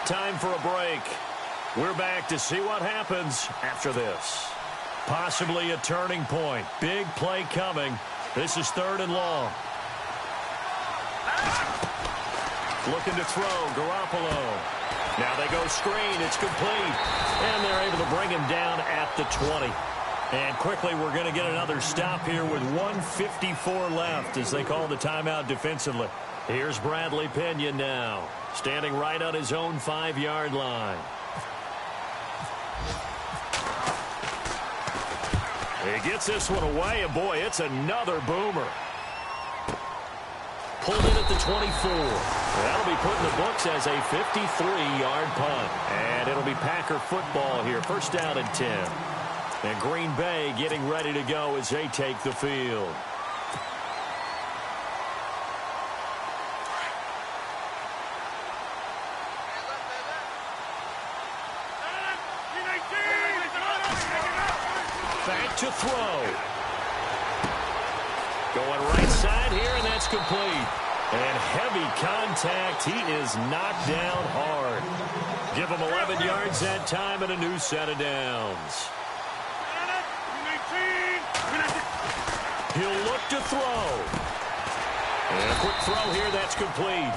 Time for a break. We're back to see what happens after this. Possibly a turning point. Big play coming. This is 3rd and long. Looking to throw, Garoppolo. Now they go screen. It's complete. And they're able to bring him down at the 20. And quickly we're going to get another stop here with 1:54 left as they call the timeout defensively. Here's Bradley Pinion now, standing right on his own 5-yard line. He gets this one away, and boy, it's another boomer. Pulled in at the 24. That'll be put in the books as a 53-yard punt. And it'll be Packer football here, 1st down and 10. And Green Bay getting ready to go as they take the field. Back to throw. Going right side here, and that's complete. And heavy contact. He is knocked down hard. Give him 11 yards that time and a new set of downs. He'll look to throw. And a quick throw here, that's complete.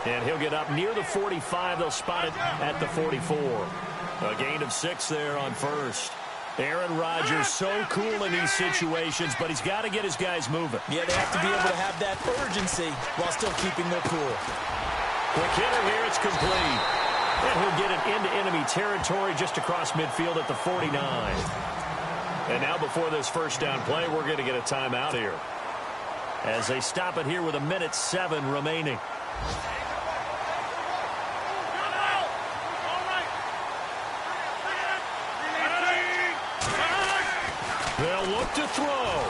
And he'll get up near the 45. They'll spot it at the 44. A gain of 6 there on 1st. Aaron Rodgers so cool in these situations, but he's got to get his guys moving. Yeah, they have to be able to have that urgency while still keeping their cool. Quick hitter here, it's complete. And he'll get it into enemy territory just across midfield at the 49. And now before this 1st down play, we're going to get a timeout here, as they stop it here with 1:07 remaining. They'll look to throw.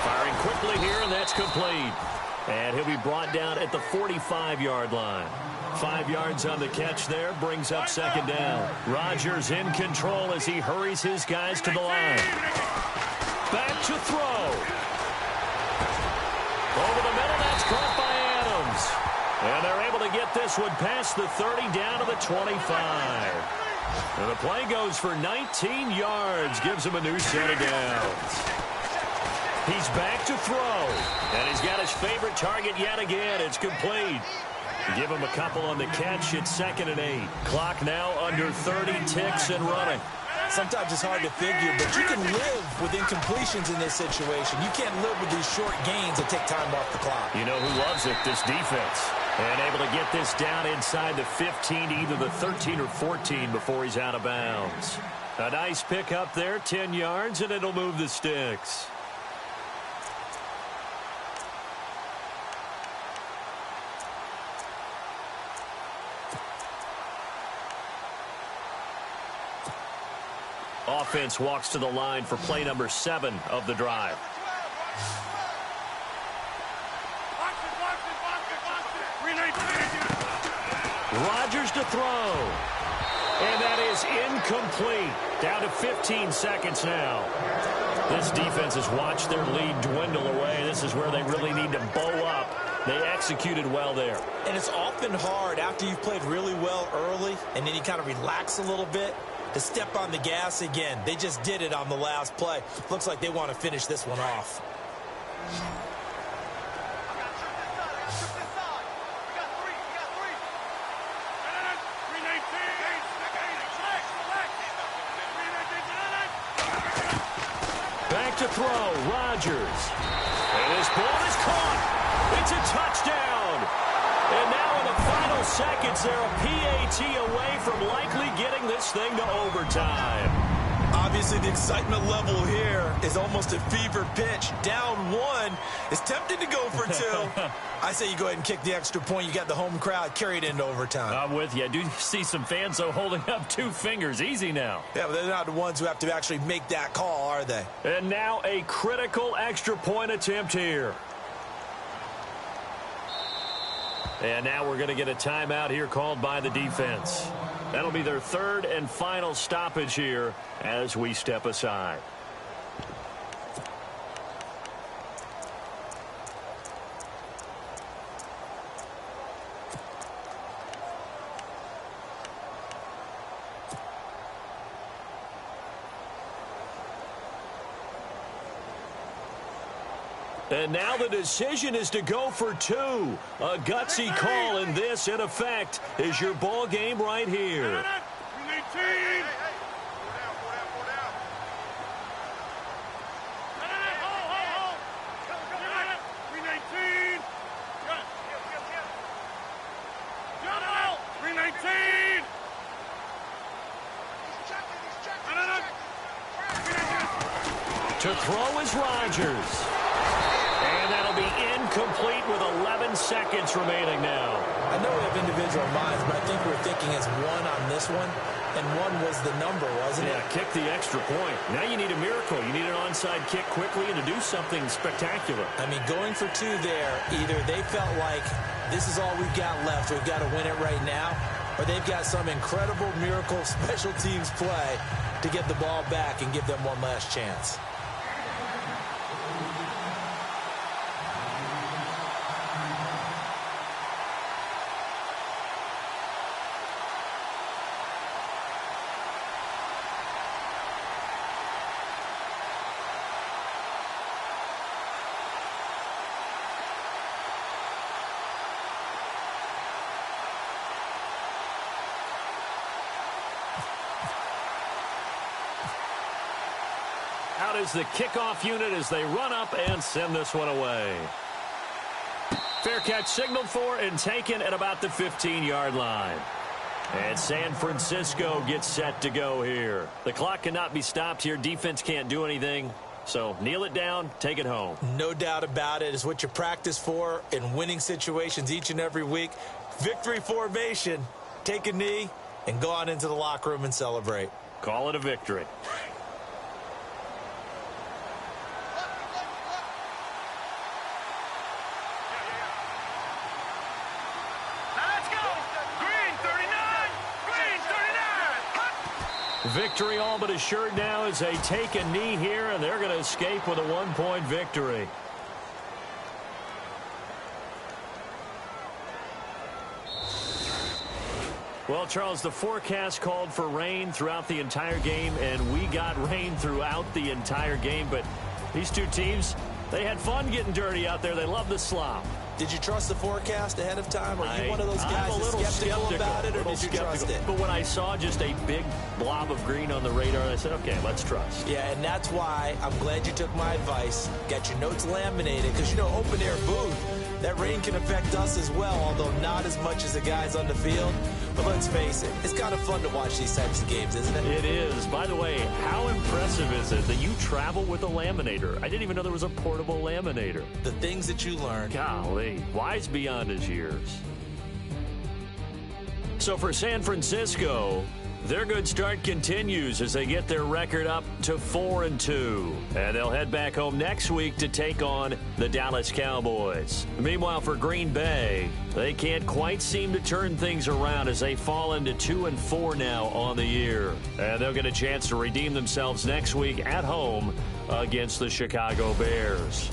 Firing quickly here, and that's complete. And he'll be brought down at the 45-yard line. 5 yards on the catch there, brings up 2nd down. Rodgers in control as he hurries his guys to the line. Back to throw. Over the middle, that's caught by Adams. And they're able to get this one past the 30 down to the 25. And the play goes for 19 yards, gives him a new set of downs. He's back to throw, and he's got his favorite target yet again. It's complete. Give him a couple on the catch. It's 2nd and 8. Clock now under 30 ticks and running. Sometimes it's hard to figure, but you can live with incompletions in this situation. You can't live with these short gains that take time off the clock. You know who loves it? This defense. And able to get this down inside the 15, either the 13 or 14 before he's out of bounds. A nice pick up there, 10 yards, and it'll move the sticks. Offense walks to the line for play number 7 of the drive. Rodgers to throw. And that is incomplete. Down to 15 seconds now. This defense has watched their lead dwindle away. This is where they really need to bow up. They executed well there. And it's often hard after you've played really well early and then you kind of relax a little bit to step on the gas again. They just did it on the last play. Looks like they want to finish this one off. Back to throw, Rodgers. And his ball is caught. It's a touchdown. And now in the final seconds, they're a PAT away from likely getting this thing to overtime. I'll Obviously, the excitement level here is almost at fever pitch. Down one. It's tempting to go for two. I say you go ahead and kick the extra point. You got the home crowd. Carry it into overtime. I'm with you. I do see some fans, though, holding up 2 fingers. Easy now. Yeah, but they're not the ones who have to actually make that call, are they? And now a critical extra point attempt here. And now we're going to get a timeout here called by the defense. That'll be their 3rd and final stoppage here as we step aside. And now the decision is to go for 2. A gutsy call, and this, in effect, is your ball game right here. To throw is Rodgers. And that'll be incomplete with 11 seconds remaining now. I know we have individual minds, but I think we're thinking as 1 on this one, and 1 was the number, wasn't it? Yeah, kick the extra point. Now you need a miracle. You need an onside kick quickly and to do something spectacular. I mean, going for 2 there, either they felt like this is all we've got left, we've got to win it right now, or they've got some incredible miracle special teams play to get the ball back and give them one last chance. Out is the kickoff unit as they run up and send this one away. Fair catch signaled for and taken at about the 15-yard line. And San Francisco gets set to go here. The clock cannot be stopped here. Defense can't do anything. So kneel it down, take it home. No doubt about it. It's what you practice for in winning situations each and every week. Victory formation. Take a knee and go on into the locker room and celebrate. Call it a victory. Victory all but assured now as they take a knee here, and they're going to escape with a 1-point victory. Well, Charles, the forecast called for rain throughout the entire game, and we got rain throughout the entire game. But these two teams, they had fun getting dirty out there. They love the slop. Did you trust the forecast ahead of time? Are you one of those guys that's skeptical about it, or did you trust it? But when I saw just a big blob of green on the radar, I said, okay, let's trust. Yeah, and that's why I'm glad you took my advice. Got your notes laminated, because, you know, open-air booth, that rain can affect us as well, although not as much as the guys on the field. But let's face it, it's kind of fun to watch these types of games, isn't it? It is. By the way, how impressive is it that you travel with a laminator? I didn't even know there was a portable laminator. The things that you learn. Golly, wise beyond his years. So for San Francisco, their good start continues as they get their record up to 4-2. And they'll head back home next week to take on the Dallas Cowboys. Meanwhile, for Green Bay, they can't quite seem to turn things around as they fall into 2-4 now on the year. And they'll get a chance to redeem themselves next week at home against the Chicago Bears.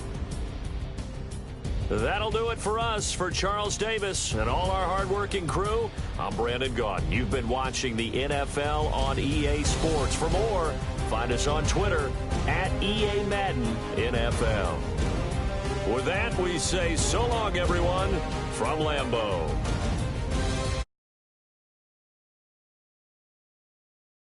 That'll do it for us. For Charles Davis and all our hardworking crew, I'm Brandon Gaudin. You've been watching the NFL on EA Sports. For more, find us on Twitter at EA Madden NFL. With that, we say so long, everyone, from Lambeau.